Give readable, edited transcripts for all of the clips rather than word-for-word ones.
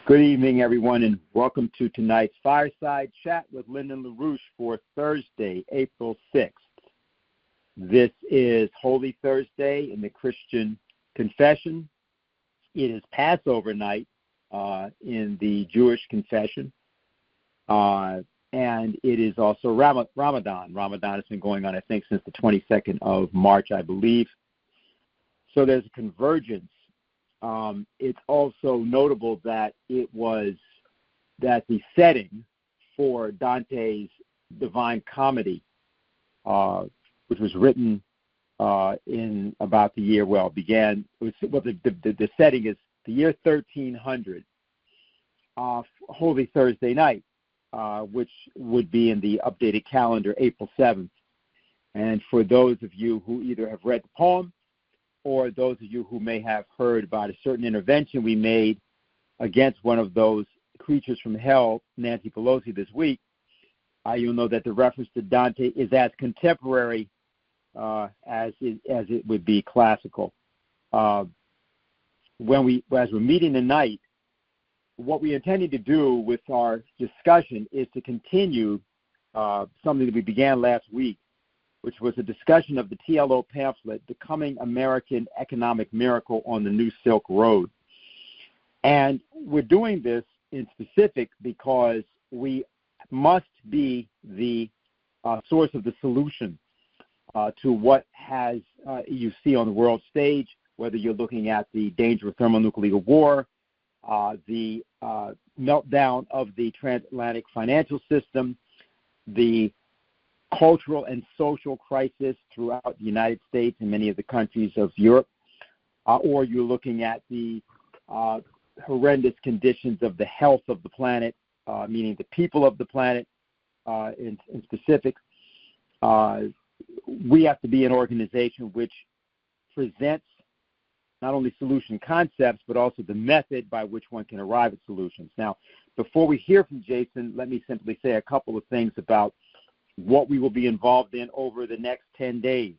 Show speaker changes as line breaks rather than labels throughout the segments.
Good evening, everyone, and welcome to tonight's Fireside Chat with Lyndon LaRouche for Thursday, April 6th. This is Holy Thursday in the Christian Confession. It is Passover night in the Jewish confession, and it is also Ramadan. Ramadan has been going on, I think, since the 22nd of March, I believe. So there's a convergence. It's also notable that the setting for Dante's Divine Comedy, which was written in about the year, the setting is the year 1300, Holy Thursday night, which would be in the updated calendar, April 7th. And for those of you who either have read the poem or those of you who may have heard about a certain intervention we made against one of those creatures from hell, Nancy Pelosi, this week, you'll know that the reference to Dante is as contemporary as it would be classical. As we're meeting tonight, what we intended to do with our discussion is to continue something that we began last week, which was a discussion of the TLO pamphlet, Becoming American Economic Miracle on the New Silk Road. And we're doing this in specific because we must be the source of the solution to what you see on the world stage, whether you're looking at the danger of thermonuclear war, the meltdown of the transatlantic financial system, the cultural and social crisis throughout the United States and many of the countries of Europe, or you're looking at the horrendous conditions of the health of the planet, meaning the people of the planet in specific. We have to be an organization which presents not only solution concepts, but also the method by which one can arrive at solutions. Now, before we hear from Jason, let me simply say a couple of things about what we will be involved in over the next 10 days.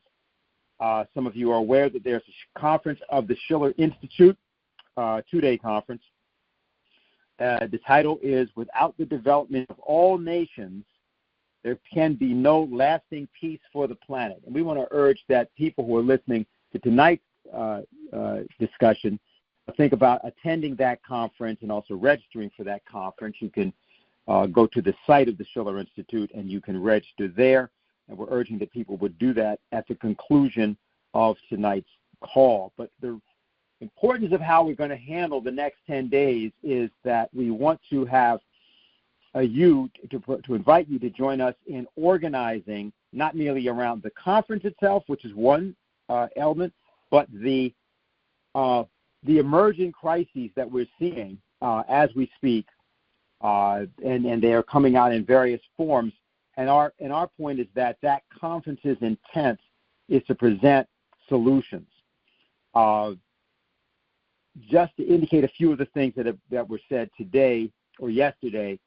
Some of you are aware that there's a conference of the Schiller Institute, two-day conference. The title is, Without the Development of All Nations, There Can Be No Lasting Peace for the Planet. And we want to urge that people who are listening to tonight's discussion think about attending that conference and also registering for that conference. You can go to the site of the Schiller Institute, and you can register there. And we're urging that people would do that at the conclusion of tonight's call. But the importance of how we're going to handle the next 10 days is that we want to have to invite you to join us in organizing, not merely around the conference itself, which is one element, but the emerging crises that we're seeing as we speak. And they are coming out in various forms. And our point is that conference's intent is to present solutions. Just to indicate a few of the things that were said today or yesterday,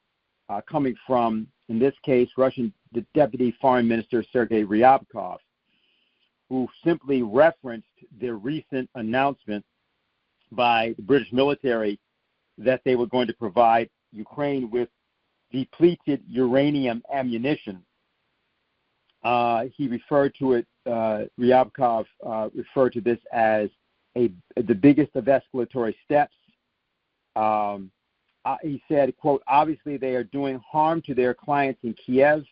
coming from, in this case, the Deputy Foreign Minister Sergei Ryabkov, who simply referenced the recent announcement by the British military that they were going to provide Ukraine with depleted uranium ammunition. He referred to it, Ryabkov referred to this as the biggest of escalatory steps. He said, quote, obviously they are doing harm to their clients in Kiev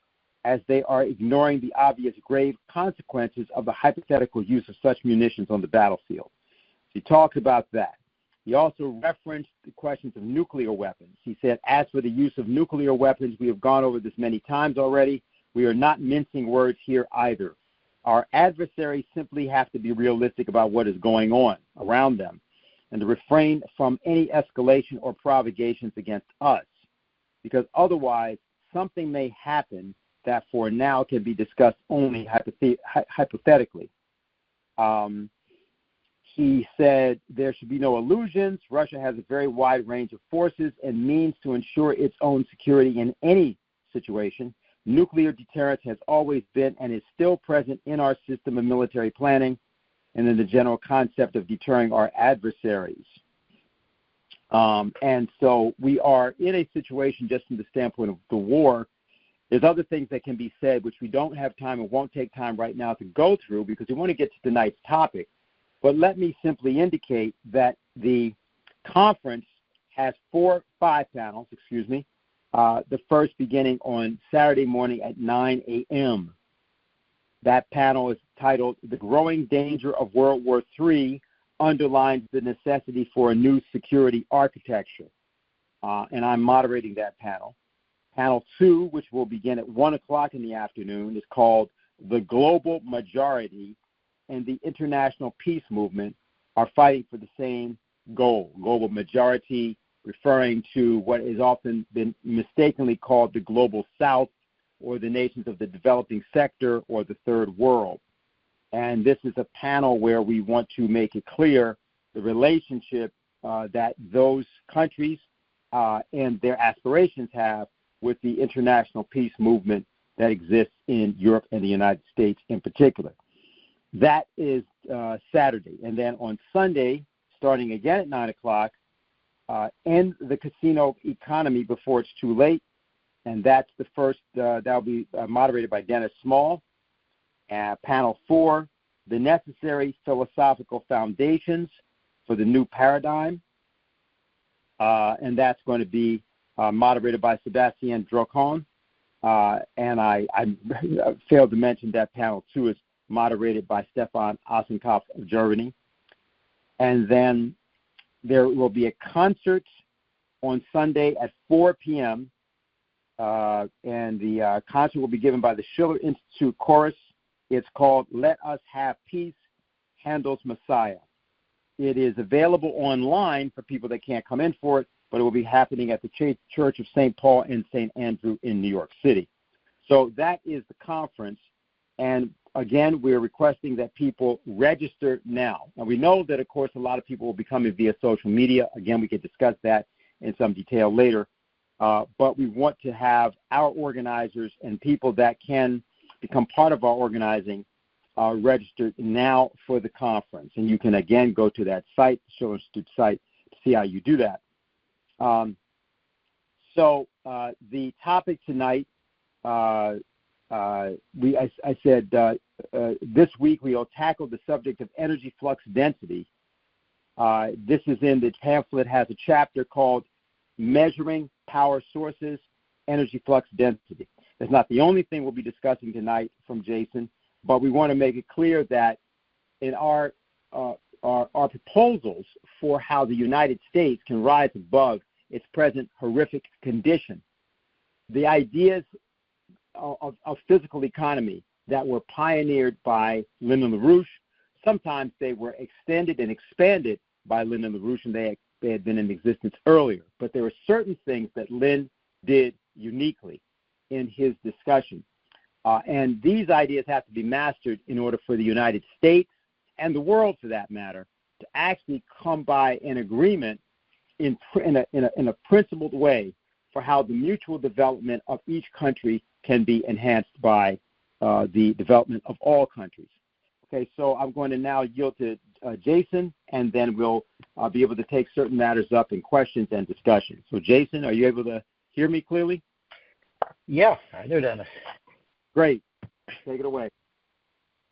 as they are ignoring the obvious grave consequences of the hypothetical use of such munitions on the battlefield. He talked about that. He also referenced the questions of nuclear weapons. He said, as for the use of nuclear weapons, we have gone over this many times already. We are not mincing words here either. Our adversaries simply have to be realistic about what is going on around them and to refrain from any escalation or provocations against us, because otherwise something may happen that for now can be discussed only hypothetically. He said there should be no illusions. Russia has a very wide range of forces and means to ensure its own security in any situation. Nuclear deterrence has always been and is still present in our system of military planning and in the general concept of deterring our adversaries. And so we are in a situation, just from the standpoint of the war. There's other things that can be said, which we don't have time and won't take time right now to go through because we want to get to tonight's topic. But let me simply indicate that the conference has five panels, the first beginning on Saturday morning at 9 a.m. That panel is titled, "The Growing Danger of World War III Underlines the Necessity for a New Security Architecture." And I'm moderating that panel. Panel 2, which will begin at 1 o'clock in the afternoon, is called "The Global Majority and the International Peace Movement Are Fighting for the Same Goal." Global majority referring to what has often been mistakenly called the Global South, or the nations of the developing sector, or the Third World. And this is a panel where we want to make it clear the relationship that those countries and their aspirations have with the international peace movement that exists in Europe and the United States in particular. That is Saturday. And then on Sunday, starting again at 9 o'clock, End the Casino Economy Before It's Too Late. And that's the first, that will be moderated by Dennis Small. Panel 4, The Necessary Philosophical Foundations for the New Paradigm. And that's going to be moderated by Sebastian Drocon. And I failed to mention that panel 2 is moderated by Stefan Ossenkopf of Germany. And then there will be a concert on Sunday at 4 p.m., and the concert will be given by the Schiller Institute Chorus. It's called "Let Us Have Peace, Handel's Messiah." It is available online for people that can't come in for it, but it will be happening at the Church of St. Paul and St. Andrew in New York City. So that is the conference. And again, we're requesting that people register now. Now, we know that, of course, a lot of people will be coming via social media. Again, we can discuss that in some detail later. But we want to have our organizers and people that can become part of our organizing registered now for the conference. And you can, again, go to that site, the Schiller Institute site, to see how you do that. So the topic tonight, I said this week we will tackle the subject of energy flux density. This is in the pamphlet, has a chapter called Measuring Power Sources, Energy Flux Density. That's not the only thing we'll be discussing tonight from Jason, but we want to make it clear that in our proposals for how the United States can rise above its present horrific condition, the ideas of physical economy that were pioneered by Lyndon LaRouche, sometimes they were extended and expanded by Lyndon LaRouche, and they had been in existence earlier. But there were certain things that Lynn did uniquely in his discussion. And these ideas have to be mastered in order for the United States and the world, for that matter, to actually come by an agreement in a principled way for how the mutual development of each country can be enhanced by the development of all countries. Okay, so I'm going to now yield to Jason, and then we'll be able to take certain matters up in questions and discussion. So, Jason, are you able to hear me clearly?
Yeah, I do, Dennis.
Great. Take it away.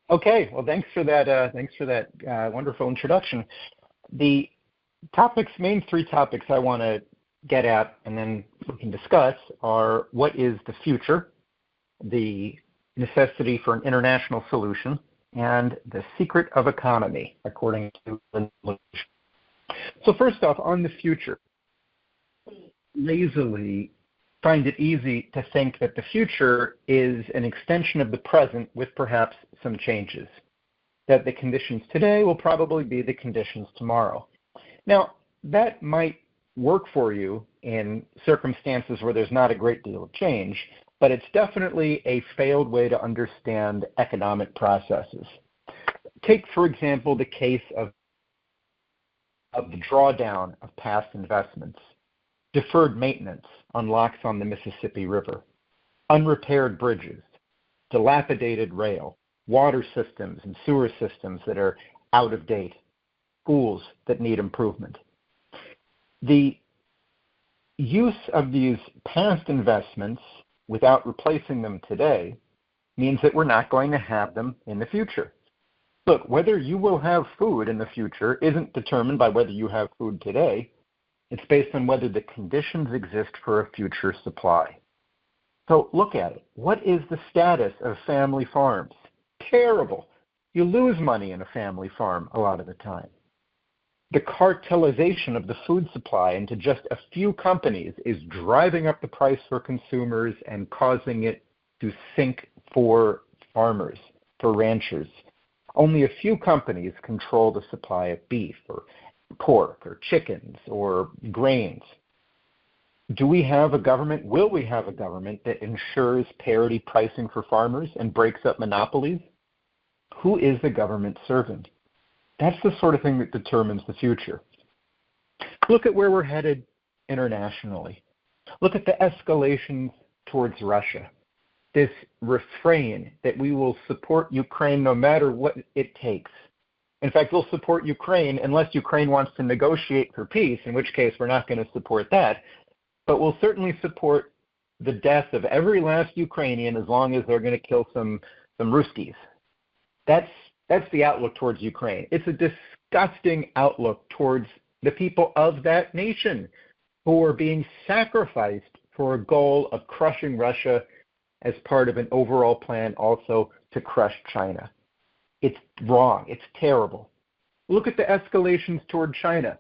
Okay. Well, thanks for that wonderful introduction. The main three topics I want to get at, and then we can discuss, are what is the future, the necessity for an international solution, and the secret of economy, according to Lyndon LaRouche. So first off, on the future, lazily find it easy to think that the future is an extension of the present with perhaps some changes, that the conditions today will probably be the conditions tomorrow. Now, that might work for you in circumstances where there's not a great deal of change, but it's definitely a failed way to understand economic processes. Take, for example, the case of the drawdown of past investments, deferred maintenance on locks on the Mississippi River, unrepaired bridges, dilapidated rail, water systems and sewer systems that are out of date, schools that need improvement. The use of these past investments without replacing them today means that we're not going to have them in the future. Look, whether you will have food in the future isn't determined by whether you have food today. It's based on whether the conditions exist for a future supply. So look at it. What is the status of family farms? Terrible. You lose money in a family farm a lot of the time. The cartelization of the food supply into just a few companies is driving up the price for consumers and causing it to sink for farmers, for ranchers. Only a few companies control the supply of beef or pork or chickens or grains. Do we have a government? Will we have a government that ensures parity pricing for farmers and breaks up monopolies? Who is the government serving? That's the sort of thing that determines the future. Look at where we're headed internationally. Look at the escalations towards Russia. This refrain that we will support Ukraine no matter what it takes. In fact, we'll support Ukraine unless Ukraine wants to negotiate for peace, in which case we're not going to support that. But we'll certainly support the death of every last Ukrainian as long as they're going to kill some Ruskies. That's the outlook towards Ukraine. It's a disgusting outlook towards the people of that nation who are being sacrificed for a goal of crushing Russia as part of an overall plan also to crush China. It's wrong. It's terrible. Look at the escalations toward China.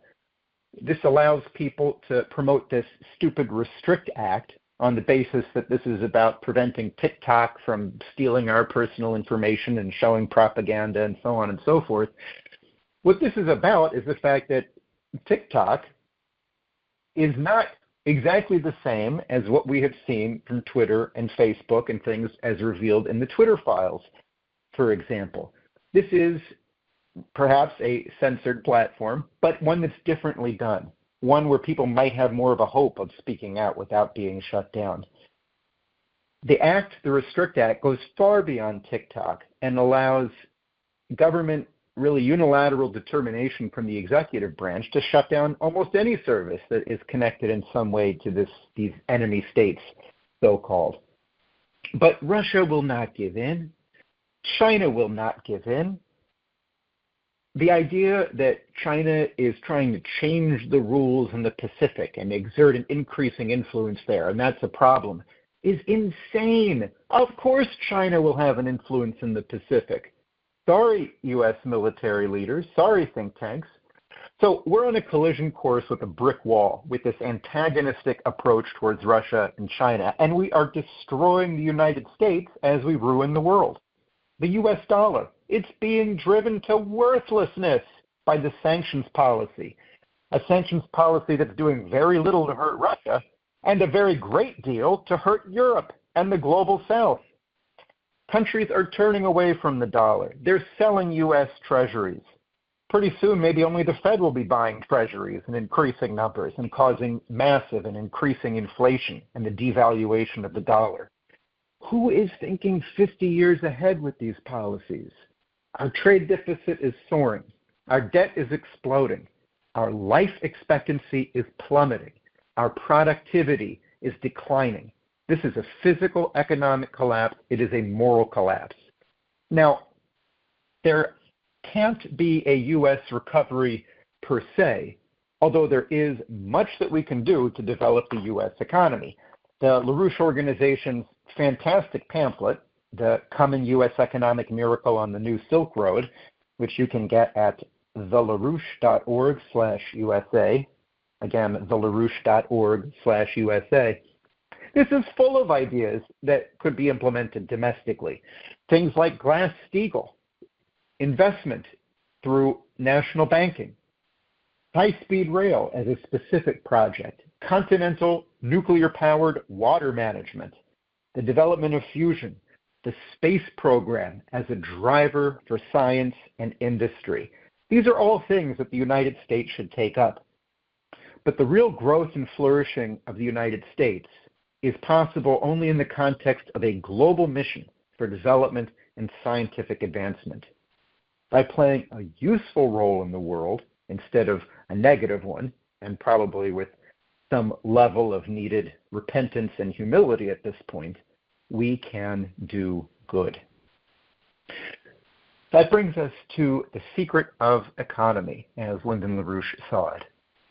This allows people to promote this stupid Restrict Act on the basis that this is about preventing TikTok from stealing our personal information and showing propaganda and so on and so forth. What this is about is the fact that TikTok is not exactly the same as what we have seen from Twitter and Facebook and things as revealed in the Twitter files, for example. This is perhaps a censored platform, but one that's differently done, one where people might have more of a hope of speaking out without being shut down. The Restrict Act, goes far beyond TikTok and allows government really unilateral determination from the executive branch to shut down almost any service that is connected in some way to these enemy states, so-called. But Russia will not give in. China will not give in. The idea that China is trying to change the rules in the Pacific and exert an increasing influence there, and that's a problem, is insane. Of course China will have an influence in the Pacific. Sorry, U.S. military leaders. Sorry, think tanks. So we're on a collision course with a brick wall with this antagonistic approach towards Russia and China, and we are destroying the United States as we ruin the world. The U.S. dollar, it's being driven to worthlessness by the sanctions policy, a sanctions policy that's doing very little to hurt Russia and a very great deal to hurt Europe and the global South. Countries are turning away from the dollar. They're selling U.S. treasuries. Pretty soon, maybe only the Fed will be buying treasuries in increasing numbers and causing massive and increasing inflation and the devaluation of the dollar. Who is thinking 50 years ahead with these policies? Our trade deficit is soaring. Our debt is exploding. Our life expectancy is plummeting. Our productivity is declining. This is a physical economic collapse. It is a moral collapse. Now, there can't be a U.S. recovery per se, although there is much that we can do to develop the U.S. economy. The LaRouche organization's fantastic pamphlet, The Coming U.S. Economic Miracle on the New Silk Road, which you can get at thelarouche.org/USA. Again, thelarouche.org/USA. This is full of ideas that could be implemented domestically. Things like Glass-Steagall, investment through national banking, high-speed rail as a specific project, continental nuclear-powered water management, the development of fusion, the space program as a driver for science and industry. These are all things that the United States should take up. But the real growth and flourishing of the United States is possible only in the context of a global mission for development and scientific advancement. By playing a useful role in the world instead of a negative one, and probably with some level of needed repentance and humility at this point, we can do good. That brings us to the secret of economy, as Lyndon LaRouche saw it.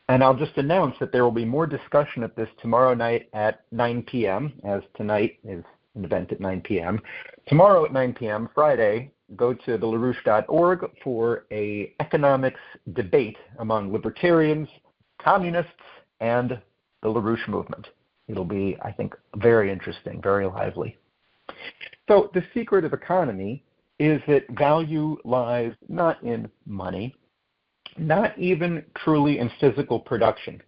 And I'll just announce that there will be more discussion of this tomorrow night at 9 p.m., as tonight is an event at 9 p.m. Tomorrow at 9 p.m., Friday, go to theLaRouche.org for an economics debate among libertarians, communists, and the LaRouche movement. It'll be, I think, very interesting, very lively. So the secret of economy is that value lies not in money, not even truly in physical production,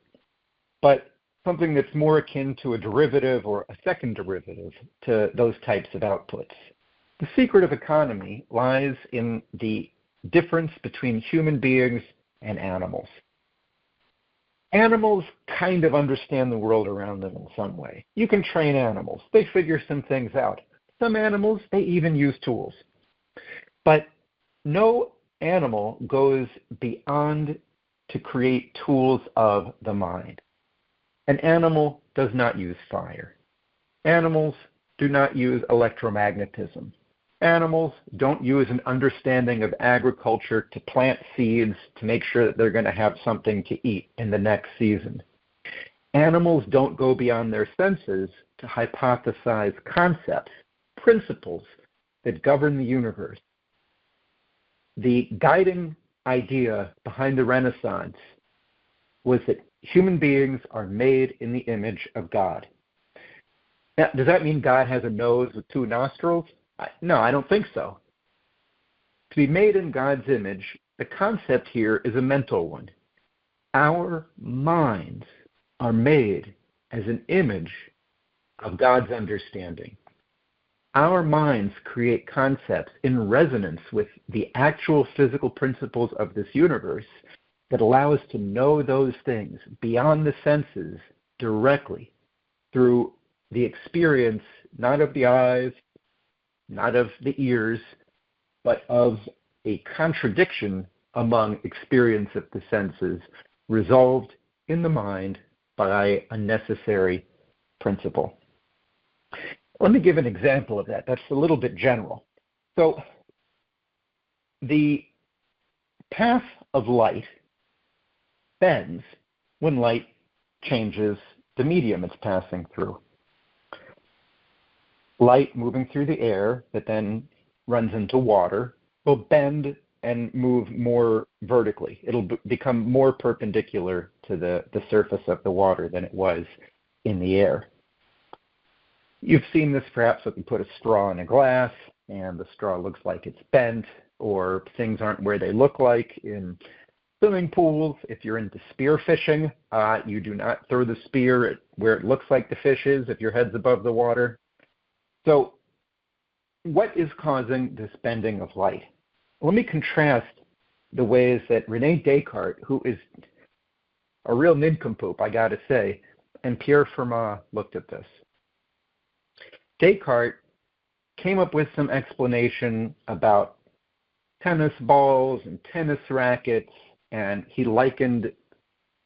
but something that's more akin to a derivative or a second derivative to those types of outputs. The secret of economy lies in the difference between human beings and animals. Animals kind of understand the world around them in some way. You can train animals. They figure some things out. Some animals, they even use tools. But no animal goes beyond to create tools of the mind. An animal does not use fire. Animals do not use electromagnetism. Animals don't use an understanding of agriculture to plant seeds to make sure that they're going to have something to eat in the next season. Animals don't go beyond their senses to hypothesize concepts, principles that govern the universe. The guiding idea behind the Renaissance was that human beings are made in the image of God. Now, does that mean God has a nose with two nostrils? No, I don't think so. To be made in God's image, the concept here is a mental one. Our minds are made as an image of God's understanding. Our minds create concepts in resonance with the actual physical principles of this universe that allow us to know those things beyond the senses directly through the experience, not of the eyes, not of the ears, but of a contradiction among experience of the senses resolved in the mind by a necessary principle. Let me give an example of that. That's a little bit general. So the path of light bends when light changes the medium it's passing through. Light moving through the air that then runs into water will bend and move more vertically. It'll become more perpendicular to the surface of the water than it was in the air. You've seen this perhaps if you put a straw in a glass and the straw looks like it's bent, or things aren't where they look like in swimming pools. If you're into spear fishing, you do not throw the spear at where it looks like the fish is if your head's above the water. So what is causing this bending of light? Let me contrast the ways that René Descartes, who is a real nincompoop, I got to say, and Pierre Fermat looked at this. Descartes came up with some explanation about tennis balls and tennis rackets, and he likened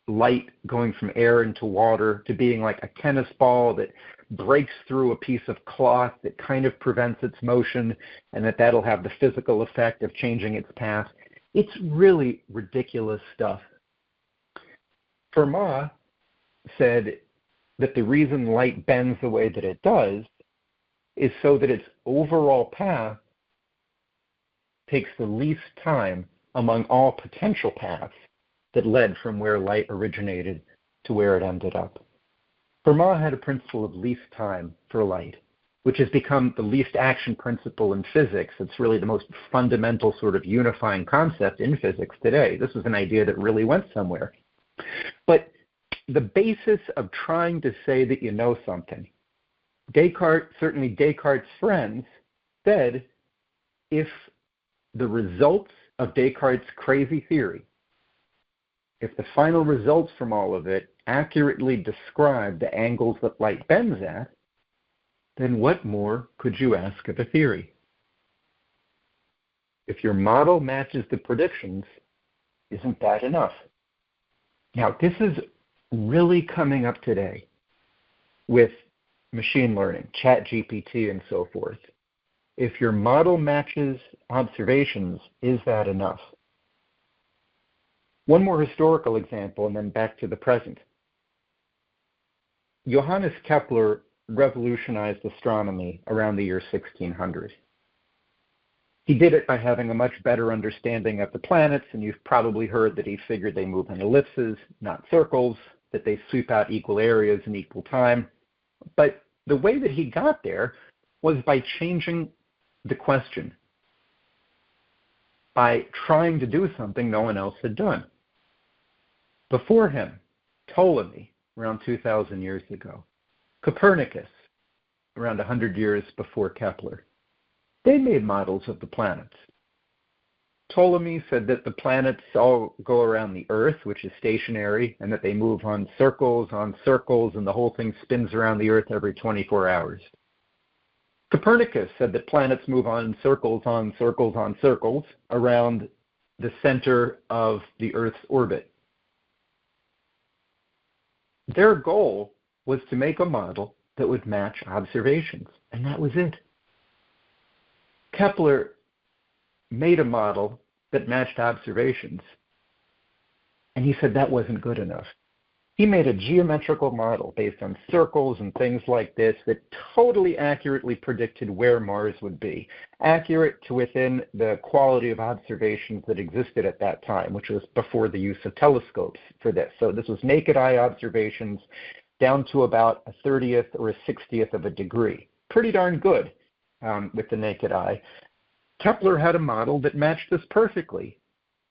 light going from air into water to being like a tennis ball that breaks through a piece of cloth that kind of prevents its motion, and that'll have the physical effect of changing its path. It's really ridiculous stuff. Fermat said that the reason light bends the way that it does is so that its overall path takes the least time among all potential paths that led from where light originated to where it ended up. Fermat had a principle of least time for light, which has become the least action principle in physics. It's really the most fundamental sort of unifying concept in physics today. This was an idea that really went somewhere. But the basis of trying to say that you know something, Descartes, certainly Descartes' friends, said if the results of Descartes' crazy theory, if the final results from all of it accurately describe the angles that light bends at, then what more could you ask of a theory? If your model matches the predictions, isn't that enough? Now, this is really coming up today with machine learning, ChatGPT, and so forth. If your model matches observations, is that enough? One more historical example, and then back to the present. Johannes Kepler revolutionized astronomy around the year 1600. He did it by having a much better understanding of the planets, and you've probably heard that he figured they move in ellipses, not circles, that they sweep out equal areas in equal time. But the way that he got there was by changing the question, by trying to do something no one else had done. Before him, Ptolemy, around 2,000 years ago, Copernicus, around 100 years before Kepler, they made models of the planets. Ptolemy said that the planets all go around the Earth, which is stationary, and that they move on circles, and the whole thing spins around the Earth every 24 hours. Copernicus said that planets move on circles around the center of the Earth's orbit. Their goal was to make a model that would match observations, and that was it. Kepler made a model that matched observations, and he said that wasn't good enough. He made a geometrical model based on circles and things like this that totally accurately predicted where Mars would be, accurate to within the quality of observations that existed at that time, which was before the use of telescopes for this. So this was naked eye observations down to about a 30th or a 60th of a degree. Pretty darn good with the naked eye. Kepler had a model that matched this perfectly,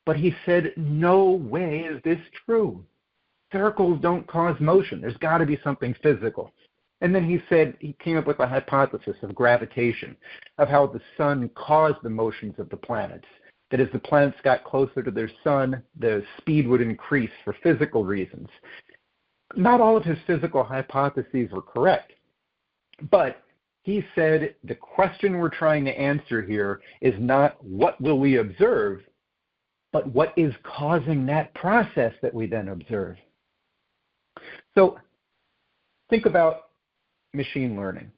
but he said, no way is this true. Circles don't cause motion. There's got to be something physical. And then he came up with a hypothesis of gravitation, of how the sun caused the motions of the planets. That as the planets got closer to their sun, the speed would increase for physical reasons. Not all of his physical hypotheses were correct, but he said the question we're trying to answer here is not what will we observe, but what is causing that process that we then observe. So think about machine learning.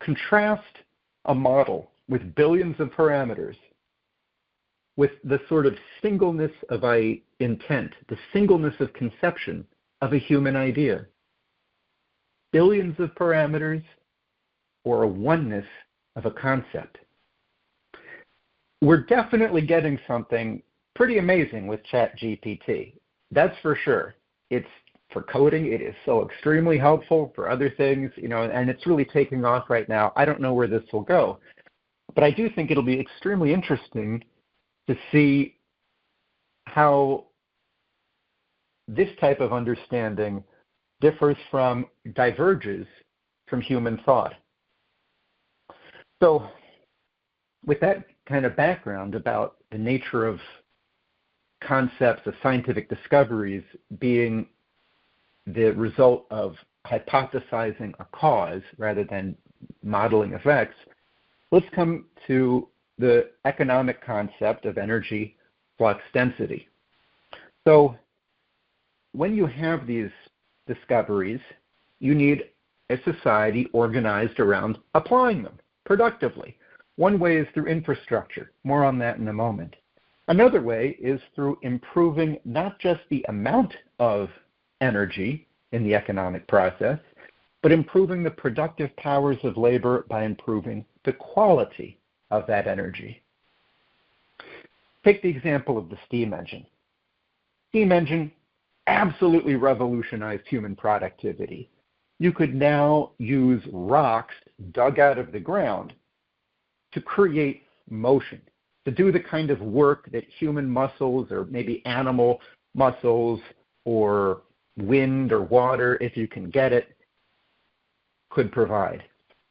Contrast a model with billions of parameters with the sort of singleness of intent, the singleness of conception of a human idea. Billions of parameters or a oneness of a concept. We're definitely getting something pretty amazing with ChatGPT. That's for sure. It's for coding, it is so extremely helpful. For other things, and it's really taking off right now. I don't know where this will go, but I do think it'll be extremely interesting to see how this type of understanding diverges from human thought. So with that kind of background about the nature of concepts of scientific discoveries being the result of hypothesizing a cause rather than modeling effects, let's come to the economic concept of energy flux density. So when you have these discoveries, you need a society organized around applying them productively. One way is through infrastructure. More on that in a moment. Another way is through improving not just the amount of energy in the economic process, but improving the productive powers of labor by improving the quality of that energy. Take the example of the steam engine. Steam engine absolutely revolutionized human productivity. You could now use rocks dug out of the ground to create motion, to do the kind of work that human muscles or maybe animal muscles or wind or water, if you can get it, could provide.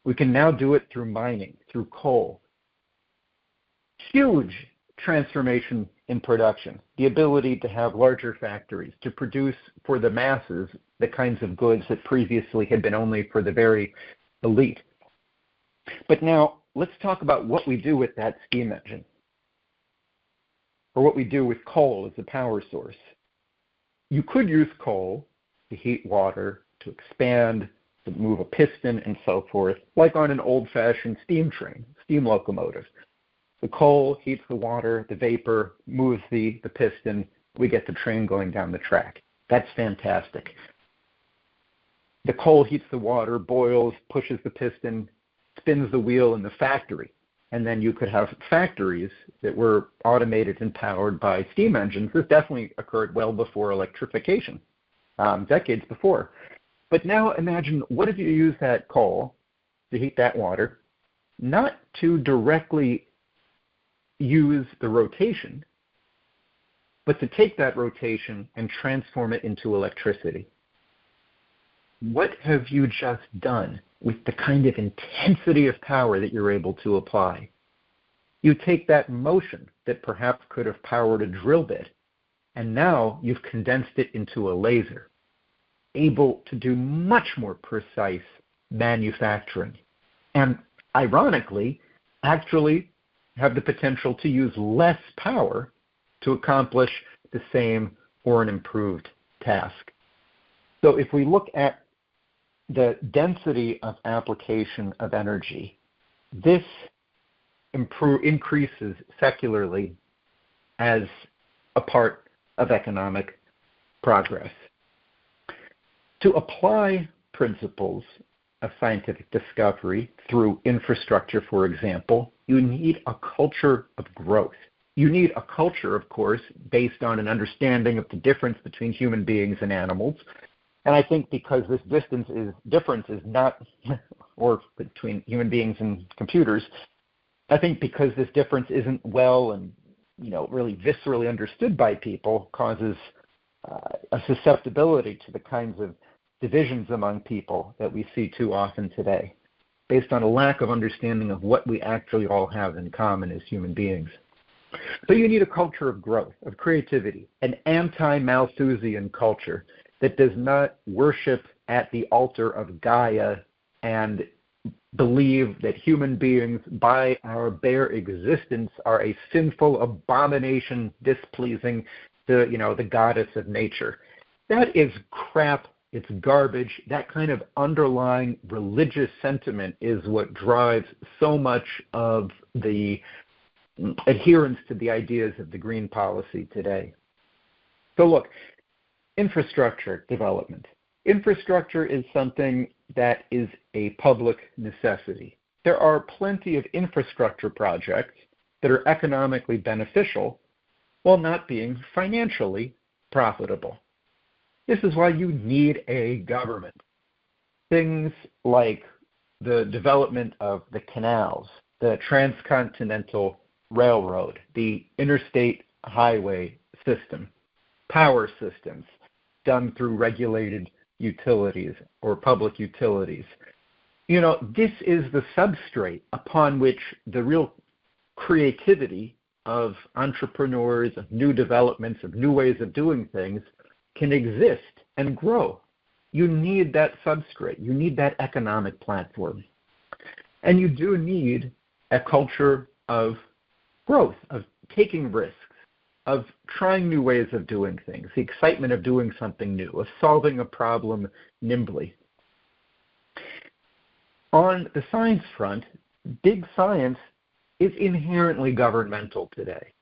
We can now do it through mining, through coal. Huge transformation in production, the ability to have larger factories, to produce for the masses the kinds of goods that previously had been only for the very elite. But now let's talk about what we do with that steam engine, or what we do with coal as a power source. you could use coal to heat water, to expand, to move a piston, and so forth, like on an old-fashioned steam train, steam locomotive. The coal heats the water, the vapor moves the piston, we get the train going down the track. That's fantastic. The coal heats the water, boils, pushes the piston, spins the wheel in the factory. And then you could have factories that were automated and powered by steam engines. This definitely occurred well before electrification, decades before. But now imagine, what if you use that coal to heat that water, not to directly use the rotation, but to take that rotation and transform it into electricity? What have you just done with the kind of intensity of power that you're able to apply? You take that motion that perhaps could have powered a drill bit, and now you've condensed it into a laser, able to do much more precise manufacturing, and ironically, actually have the potential to use less power to accomplish the same or an improved task. So if we look at the density of application of energy, this increases secularly as a part of economic progress. To apply principles of scientific discovery through infrastructure, for example, you need a culture of growth. You need a culture, of course, based on an understanding of the difference between human beings and animals. And I think because this difference is not, or between human beings and computers, I think because this difference isn't well and really viscerally understood by people, causes a susceptibility to the kinds of divisions among people that we see too often today, based on a lack of understanding of what we actually all have in common as human beings. So you need a culture of growth, of creativity, an anti-Malthusian culture that does not worship at the altar of Gaia and believe that human beings, by our bare existence, are a sinful abomination displeasing to, the goddess of nature. That is crap. It's garbage. That kind of underlying religious sentiment is what drives so much of the adherence to the ideas of the green policy today. So look, infrastructure development. Infrastructure is something that is a public necessity. There are plenty of infrastructure projects that are economically beneficial while not being financially profitable. This is why you need a government. Things like the development of the canals, the transcontinental railroad, the interstate highway system, power systems done through regulated utilities or public utilities. This is the substrate upon which the real creativity of entrepreneurs, of new developments, of new ways of doing things can exist and grow. You need that substrate. You need that economic platform. And you do need a culture of growth, of taking risks, of trying new ways of doing things, the excitement of doing something new, of solving a problem nimbly. On the science front, big science is inherently governmental today.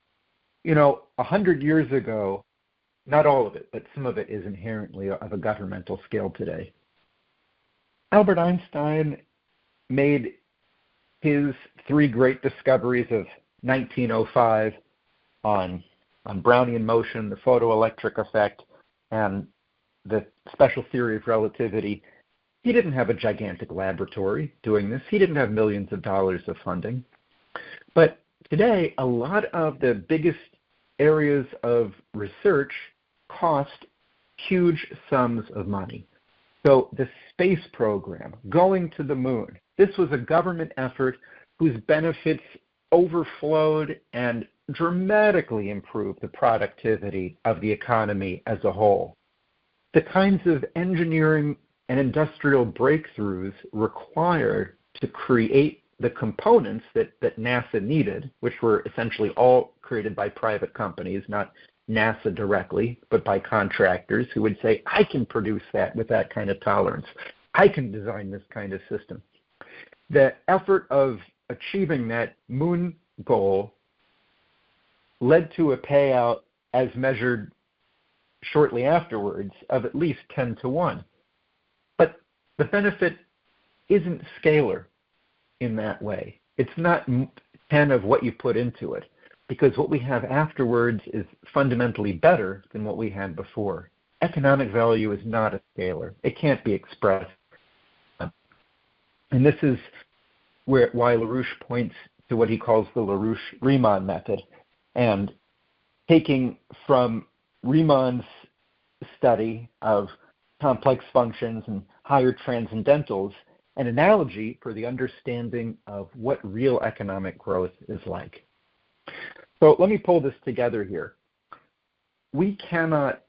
100 years ago, not all of it, but some of it is inherently of a governmental scale today. Albert Einstein made his three great discoveries of 1905 on Brownian motion, the photoelectric effect, and the special theory of relativity. He didn't have a gigantic laboratory doing this. He didn't have millions of dollars of funding. But today, a lot of the biggest areas of research cost huge sums of money. So the space program, going to the moon, this was a government effort whose benefits overflowed and dramatically improved the productivity of the economy as a whole. The kinds of engineering and industrial breakthroughs required to create the components that NASA needed, which were essentially all created by private companies, not NASA directly, but by contractors who would say, I can produce that with that kind of tolerance. I can design this kind of system. The effort of achieving that moon goal led to a payout as measured shortly afterwards of at least 10 to 1. But the benefit isn't scalar in that way. It's not 10 of what you put into it, because what we have afterwards is fundamentally better than what we had before. Economic value is not a scalar. It can't be expressed. And this is why LaRouche points to what he calls the LaRouche-Riemann method. And taking from Riemann's study of complex functions and higher transcendentals, an analogy for the understanding of what real economic growth is like. So let me pull this together here. We cannot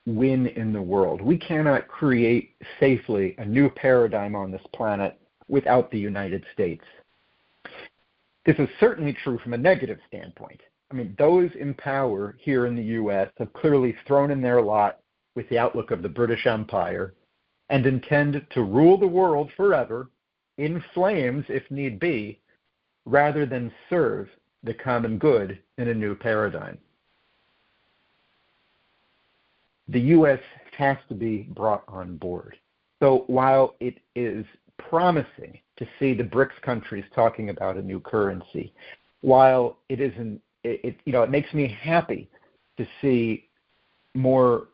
win in the world. We cannot create safely a new paradigm on this planet without the United States. This is certainly true from a negative standpoint. I mean, those in power here in the U.S. have clearly thrown in their lot with the outlook of the British Empire and intend to rule the world forever, in flames if need be, rather than serve the common good in a new paradigm. The U.S. has to be brought on board. So while it is promising to see the BRICS countries talking about a new currency, while it isn't, it makes me happy to see more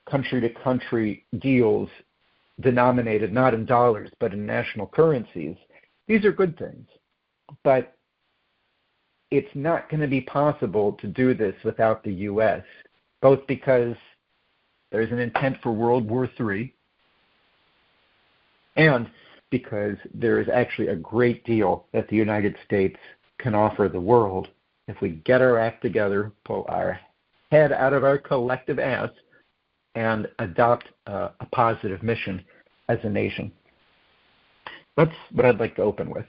country-to-country deals denominated not in dollars but in national currencies. These are good things, but it's not going to be possible to do this without the U.S., both because there's an intent for World War III and because there is actually a great deal that the United States can offer the world if we get our act together, pull our head out of our collective ass, and adopt a positive mission as a nation. That's what I'd like to open with.